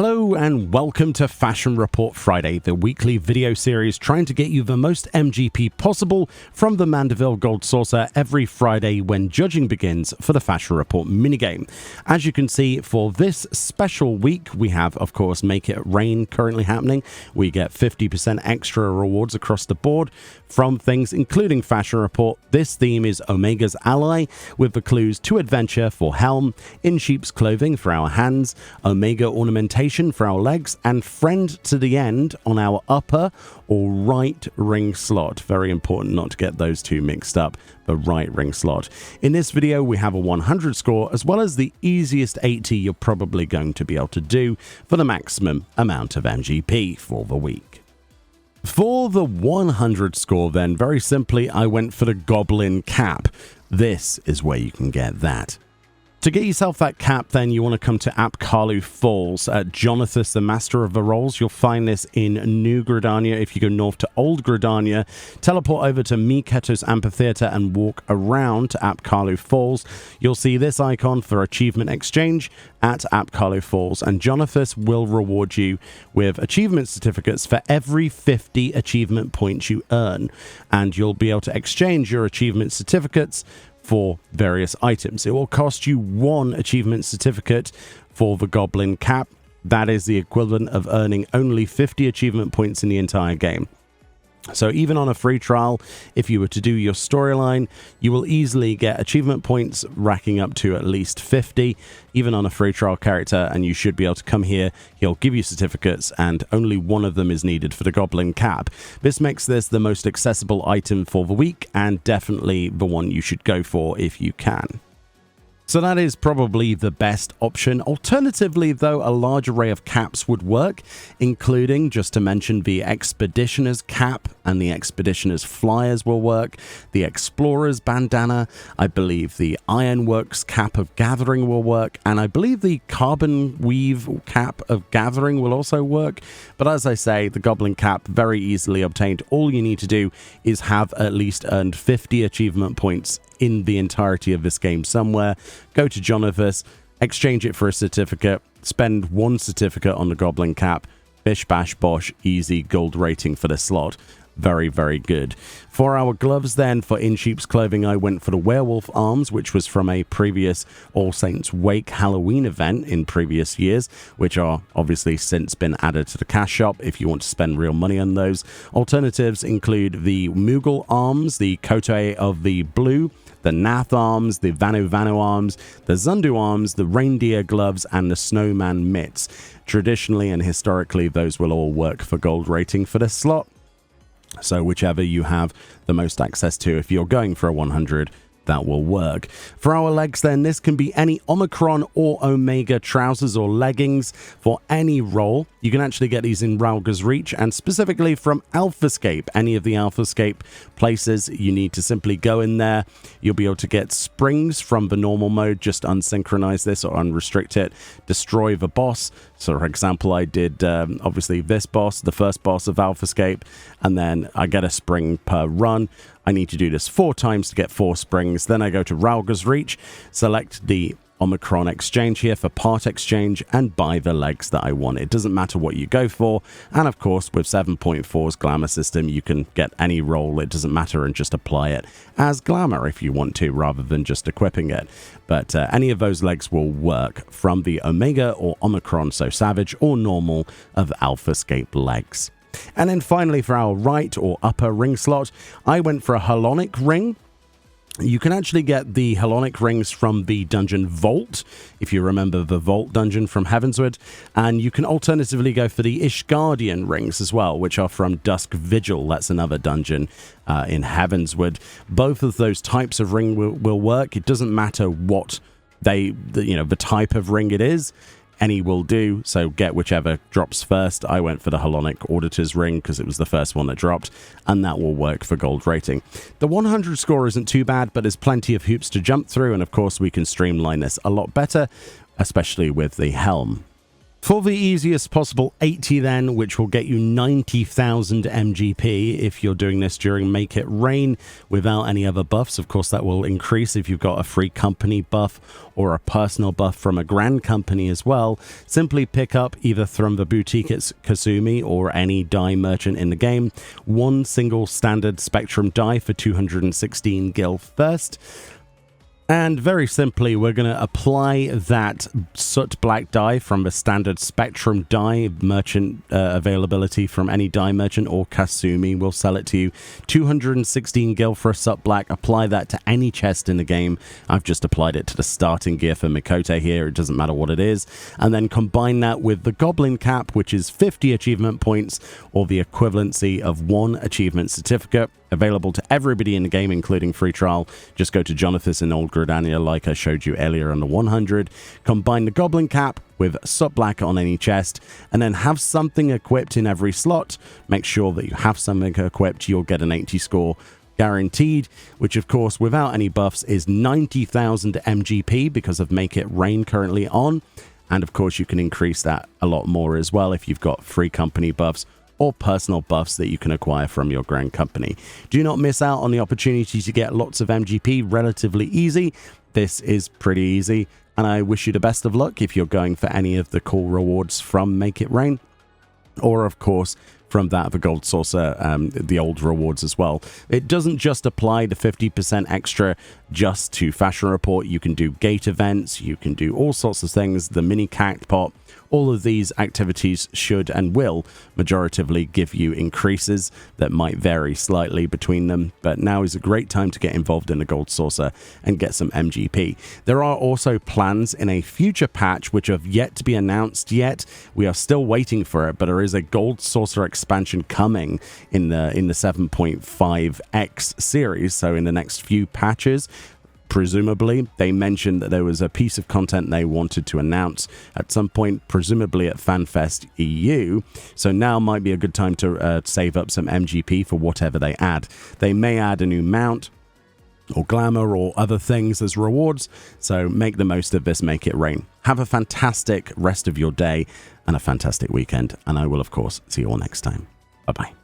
Hello and welcome to Fashion Report Friday, the weekly video series trying to get you the most MGP possible from the Mandeville Gold Saucer every Friday when judging begins for the Fashion Report minigame. As you can see, for this special week, we have, of course, Make It Rain currently happening. We get 50% extra rewards across the board from things including Fashion Report. This theme is Omega's Ally, with the clues to adventure for Helm, in sheep's clothing for our hands, Omega ornamentation for our legs, and friend to the end on our upper or right ring slot. Very important not to get those two mixed up, the right ring slot. In this video, we have a 100 score as well as the easiest 80 you're probably going to be able to do for the maximum amount of MGP for the week. For the 100 score then, very simply, I went for the Goblin Cap. This is where you can get that. To get yourself that cap, then, you want to come to Apkalu Falls. Jonathas, the Master of the Rolls, you'll find this in New Gridania. If you go north to Old Gridania, teleport over to Miketos Amphitheater and walk around to Apkalu Falls. You'll see this icon for Achievement Exchange at Apkalu Falls, and Jonathas will reward you with achievement certificates for every 50 achievement points you earn. And you'll be able to exchange your achievement certificates for various items. It will cost you 1 achievement certificate for the Goblin Cap. That is the equivalent of earning only 50 achievement points in the entire game. So even on a free trial, if you were to do your storyline, you will easily get achievement points racking up to at least 50, even on a free trial character, and you should be able to come here. He'll give you certificates, and only 1 of them is needed for the Goblin Cap. This makes this the most accessible item for the week, and definitely the one you should go for if you can. So that is probably the best option. Alternatively, though, a large array of caps would work, including, just to mention, the Expeditioner's cap and the Expeditioner's flyers will work. The Explorer's bandana, I believe the Ironworks cap of Gathering will work, and I believe the Carbon Weave cap of Gathering will also work. But as I say, the Goblin Cap, very easily obtained. All you need to do is have at least earned 50 achievement points in the entirety of this game somewhere. Go to Jonathas, exchange it for a certificate, spend 1 certificate on the Goblin Cap, bish bash bosh, easy gold rating for the slot. Very, very good. For our gloves then, for In Sheep's Clothing, I went for the Werewolf Arms, which was from a previous All Saints Wake Halloween event in previous years, which are obviously since been added to the cash shop if you want to spend real money on those. Alternatives include the Moogle Arms, the Kote of the Blue, the Nath Arms, the Vanu Vanu Arms, the Zundu Arms, the Reindeer Gloves, and the Snowman Mitts. Traditionally and historically, those will all work for gold rating for this slot. So whichever you have the most access to, if you're going for a 100, that will work. For our legs then, this can be any Omicron or Omega trousers or leggings for any role. You can actually get these in Ralga's Reach, and specifically from Alphascape. Any of the Alphascape places, you need to simply go in there. You'll be able to get springs from the normal mode, just unsynchronize this or unrestrict it. Destroy the boss. So for example, I did obviously this boss, the first boss of Alphascape, and then I get a spring per run. I need to do this 4 times to get 4 springs. Then I go to Ralga's Reach, select the Omicron exchange here for part exchange, and buy the legs that I want. It doesn't matter what you go for. And of course, with 7.4's glamour system, you can get any role. It doesn't matter, and just apply it as glamour if you want to, rather than just equipping it. But any of those legs will work from the Omega or Omicron, so Savage or normal, of Alphascape legs. And then finally, for our right or upper ring slot, I went for a Halonic ring. You can actually get the Halonic rings from the dungeon Vault, if you remember the Vault dungeon from Heavensward, and you can alternatively go for the Ishgardian rings as well, which are from Dusk Vigil. That's another dungeon in Heavensward. Both of those types of ring will work. It doesn't matter what the type of ring it is. Any will do, so get whichever drops first. I went for the Halonic Auditor's Ring because it was the first one that dropped, and that will work for gold rating. The 100 score isn't too bad, but there's plenty of hoops to jump through, and of course we can streamline this a lot better, especially with the Helm. For the easiest possible 80 then, which will get you 90,000 MGP if you're doing this during Make It Rain without any other buffs. Of course, that will increase if you've got a free company buff or a personal buff from a grand company as well. Simply pick up either from the boutique at Kasumi or any die merchant in the game, one single standard Spectrum die for 216 gil first. And very simply, we're going to apply that soot black die from the standard Spectrum die merchant availability from any die merchant or Kasumi. We'll sell it to you. 216 gil for a soot black. Apply that to any chest in the game. I've just applied it to the starting gear for Mikote here. It doesn't matter what it is. And then combine that with the Goblin Cap, which is 50 achievement points or the equivalency of 1 achievement certificate. Available to everybody in the game, including free trial. Just go to Jonathas in Old Gridania like I showed you earlier on the 100. Combine the Goblin Cap with soot black on any chest, and then have something equipped in every slot. Make sure that you have something equipped. You'll get an 80 score guaranteed, which of course without any buffs is 90,000 MGP because of Make It Rain currently on. And of course you can increase that a lot more as well if you've got free company buffs or personal buffs that you can acquire from your grand company. Do not miss out on the opportunity to get lots of MGP relatively easy. This is pretty easy, and I wish you the best of luck if you're going for any of the cool rewards from Make It Rain, or of course from that of a gold saucer, the old rewards as well. It doesn't just apply the 50% extra just to Fashion Report. You can do gate events, you can do all sorts of things, the mini cactpot. All of these activities should and will majoritively give you increases that might vary slightly between them, but now is a great time to get involved in the gold saucer and get some MGP. There are also plans in a future patch which have yet to be announced yet. We are still waiting for it, but there is a gold saucer expansion coming in the 7.5x series, so in the next few patches. Presumably, they mentioned that there was a piece of content they wanted to announce at some point, presumably at FanFest EU. So now might be a good time to save up some MGP for whatever they add. They may add a new mount or glamour or other things as rewards. So make the most of this Make It Rain. Have a fantastic rest of your day and a fantastic weekend. And I will, of course, see you all next time. Bye-bye.